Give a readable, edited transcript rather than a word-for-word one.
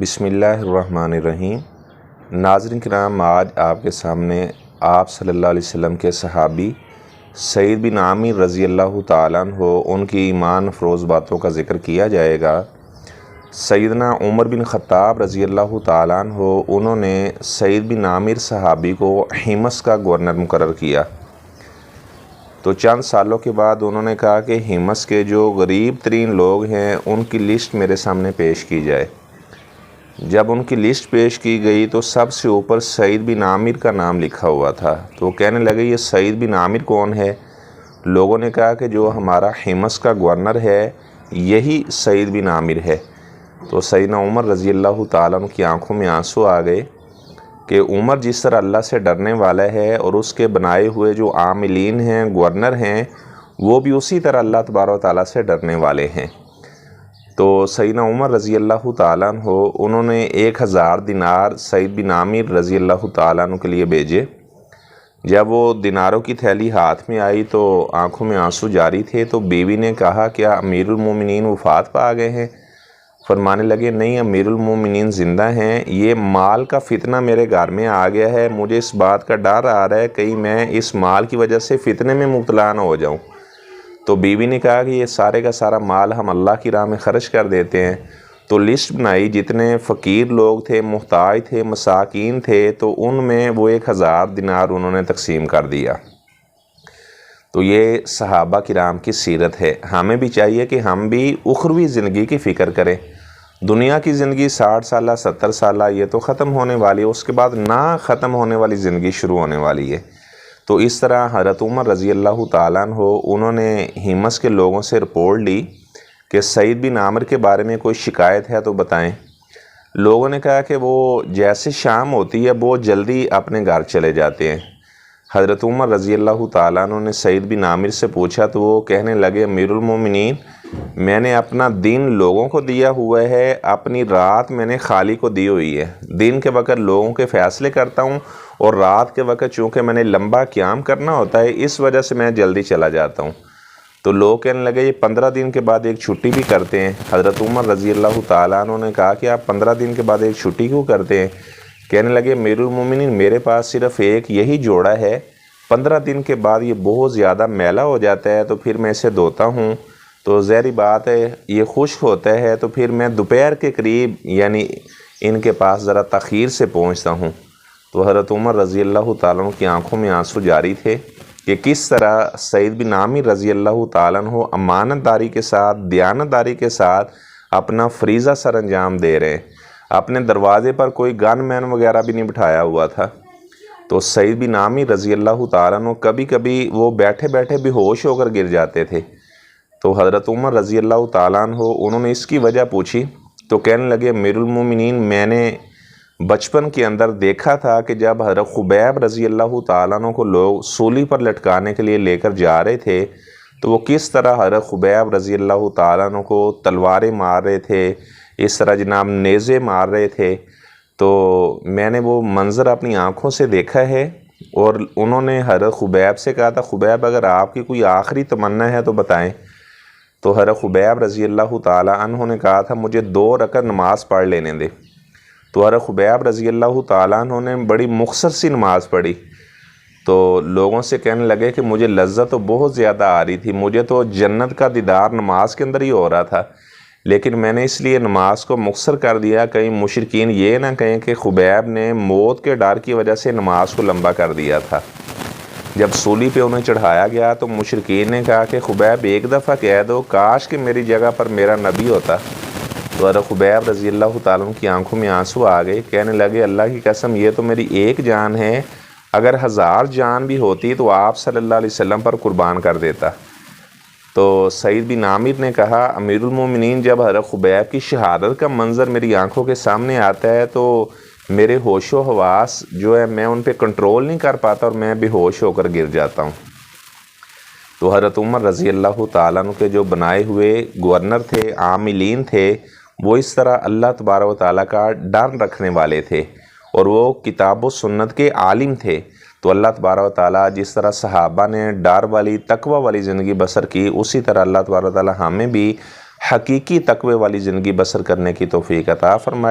بسم اللہ الرحمن الرحیم۔ ناظرین کرام، آج آپ کے سامنے آپ صلی اللہ علیہ وسلم کے صحابی سعید بن عامر رضی اللہ تعالیٰ عنہ ان کی ایمان افروز باتوں کا ذکر کیا جائے گا۔ سیدنا عمر بن خطاب رضی اللہ تعالیٰ عنہ انہوں نے سعید بن عامر صحابی کو حمص کا گورنر مقرر کیا، تو چند سالوں کے بعد انہوں نے کہا کہ حمص کے جو غریب ترین لوگ ہیں ان کی لسٹ میرے سامنے پیش کی جائے۔ جب ان کی لسٹ پیش کی گئی تو سب سے اوپر سعید بن عامر کا نام لکھا ہوا تھا، تو وہ کہنے لگے یہ سعید بن عامر کون ہے؟ لوگوں نے کہا کہ جو ہمارا حمص کا گورنر ہے یہی سعید بن عامر ہے۔ تو سیدنا عمر رضی اللہ تعالیٰ عنہ کی آنکھوں میں آنسو آ گئے کہ عمر جس طرح اللہ سے ڈرنے والا ہے اور اس کے بنائے ہوئے جو عاملین ہیں، گورنر ہیں، وہ بھی اسی طرح اللہ تبارک و تعالیٰ سے ڈرنے والے ہیں۔ تو سیدنا عمر رضی اللہ تعالیٰ عنہ انہوں نے 1000 دینار سعید بن عامر رضی اللہ تعالیٰ عنہ کے لیے بھیجے۔ جب وہ دیناروں کی تھیلی ہاتھ میں آئی تو آنکھوں میں آنسو جاری تھے، تو بیوی نے کہا کیا امیر المومنین وفات پا گئے ہیں؟ فرمانے لگے نہیں، امیر المومنین زندہ ہیں، یہ مال کا فتنہ میرے گھر میں آ گیا ہے، مجھے اس بات کا ڈر آ رہا ہے کہیں میں اس مال کی وجہ سے فتنے میں مبتلا نہ ہو جاؤں۔ تو بیوی نے کہا کہ یہ سارے کا سارا مال ہم اللہ کی راہ میں خرچ کر دیتے ہیں۔ تو لسٹ بنائی، جتنے فقیر لوگ تھے، محتاج تھے، مساکین تھے، تو ان میں وہ 1000 دینار انہوں نے تقسیم کر دیا۔ تو یہ صحابہ کرام کی سیرت ہے۔ ہمیں بھی چاہیے کہ ہم بھی اخروی زندگی کی فکر کریں۔ دنیا کی زندگی 60 سالہ 70 سالہ یہ تو ختم ہونے والی ہے، اس کے بعد نہ ختم ہونے والی زندگی شروع ہونے والی ہے۔ تو اس طرح حضرت عمر رضی اللہ تعالیٰ عنہ انہوں نے حمص کے لوگوں سے رپورٹ لی کہ سعید بن عامر کے بارے میں کوئی شکایت ہے تو بتائیں۔ لوگوں نے کہا کہ وہ جیسے شام ہوتی ہے وہ جلدی اپنے گھر چلے جاتے ہیں۔ حضرت عمر رضی اللہ تعالیٰ عنہ نے سعید بن عامر سے پوچھا تو وہ کہنے لگے امیر المومنین، میں نے اپنا دن لوگوں کو دیا ہوا ہے، اپنی رات میں نے خالی کو دی ہوئی ہے۔ دن کے وقت لوگوں کے فیصلے کرتا ہوں اور رات کے وقت چونکہ میں نے لمبا قیام کرنا ہوتا ہے اس وجہ سے میں جلدی چلا جاتا ہوں۔ تو لوگ کہنے لگے یہ 15 دن کے بعد ایک چھٹی بھی کرتے ہیں۔ حضرت عمر رضی اللہ تعالیٰ عنہ نے کہا کہ آپ 15 دن کے بعد ایک چھٹی کیوں کرتے ہیں؟ کہنے لگے امیر المومنین میرے پاس صرف ایک یہی جوڑا ہے، 15 دن کے بعد یہ بہت زیادہ میلا ہو جاتا ہے، تو پھر میں اسے دھوتا ہوں تو ظاہری بات ہے یہ خشک ہوتا ہے، تو پھر میں دوپہر کے قریب یعنی ان کے پاس ذرا تاخیر سے پہنچتا ہوں۔ تو حضرت عمر رضی اللہ تعالیٰ عنہ کی آنکھوں میں آنسو جاری تھے کہ کس طرح سعید بن عامر رضی اللہ تعالیٰ عنہ امانت داری کے ساتھ، دیانت داری کے ساتھ اپنا فریضہ سر انجام دے رہے ہیں۔ اپنے دروازے پر کوئی گن مین وغیرہ بھی نہیں بٹھایا ہوا تھا۔ تو سعید بن عامر رضی اللہ تعالیٰ عنہ کبھی کبھی وہ بیٹھے بیٹھے بے ہوش ہو کر گر جاتے تھے۔ تو حضرت عمر رضی اللہ تعالیٰ عنہ انہوں نے اس کی وجہ پوچھی تو کہنے لگے امیر المومنین میں نے بچپن کے اندر دیکھا تھا کہ جب حضرت خبیب رضی اللہ تعالیٰ عنہ کو لوگ سولی پر لٹکانے کے لیے لے کر جا رہے تھے تو وہ کس طرح حضرت خبیب رضی اللہ تعالیٰ عنہ کو تلواریں مار رہے تھے، اس طرح جناب نیزے مار رہے تھے۔ تو میں نے وہ منظر اپنی آنکھوں سے دیکھا ہے، اور انہوں نے حضرت خبیب سے کہا تھا خبیب اگر آپ کی کوئی آخری تمنا ہے تو بتائیں۔ تو حضرت خبیب رضی اللہ تعالیٰ عنہ نے کہا تھا مجھے 2 رکعت نماز پڑھ لینے دے۔ تو حضرت خبیب رضی اللہ تعالیٰ عنہ نے بڑی مختصر سی نماز پڑھی۔ تو لوگوں سے کہنے لگے کہ مجھے لذت تو بہت زیادہ آ رہی تھی، مجھے تو جنت کا دیدار نماز کے اندر ہی ہو رہا تھا، لیکن میں نے اس لیے نماز کو مختصر کر دیا کہیں مشرکین یہ نہ کہیں کہ خبیب نے موت کے ڈر کی وجہ سے نماز کو لمبا کر دیا تھا۔ جب سولی پہ انہیں چڑھایا گیا تو مشرکین نے کہا کہ خبیب ایک دفعہ کہہ دو کاش کہ میری جگہ پر میرا نبی ہوتا۔ تو حضرت خبیب رضی اللہ تعالیٰ عنہ کی آنکھوں میں آنسو آ گئے، کہنے لگے اللہ کی قسم یہ تو میری ایک جان ہے، اگر 1000 جان بھی ہوتی تو آپ صلی اللہ علیہ وسلم پر قربان کر دیتا۔ تو سعید بن عامر نے کہا امیر المومنین جب حضرت خبیب کی شہادت کا منظر میری آنکھوں کے سامنے آتا ہے تو میرے ہوش و حواس جو ہے میں ان پہ کنٹرول نہیں کر پاتا اور میں بے ہوش ہو کر گر جاتا ہوں۔ تو حضرت عمر رضی اللہ تعالیٰ عنہ کے جو بنائے ہوئے گورنر تھے، عاملین تھے، وہ اس طرح اللہ تبارک و تعالیٰ کا ڈر رکھنے والے تھے اور وہ کتاب و سنت کے عالم تھے۔ تو اللہ تبارک و تعالیٰ جس طرح صحابہ نے ڈر والی تقوی والی زندگی بسر کی، اسی طرح اللہ تبارک و تعالیٰ ہمیں بھی حقیقی تقوی والی زندگی بسر کرنے کی توفیق عطا فرمائے۔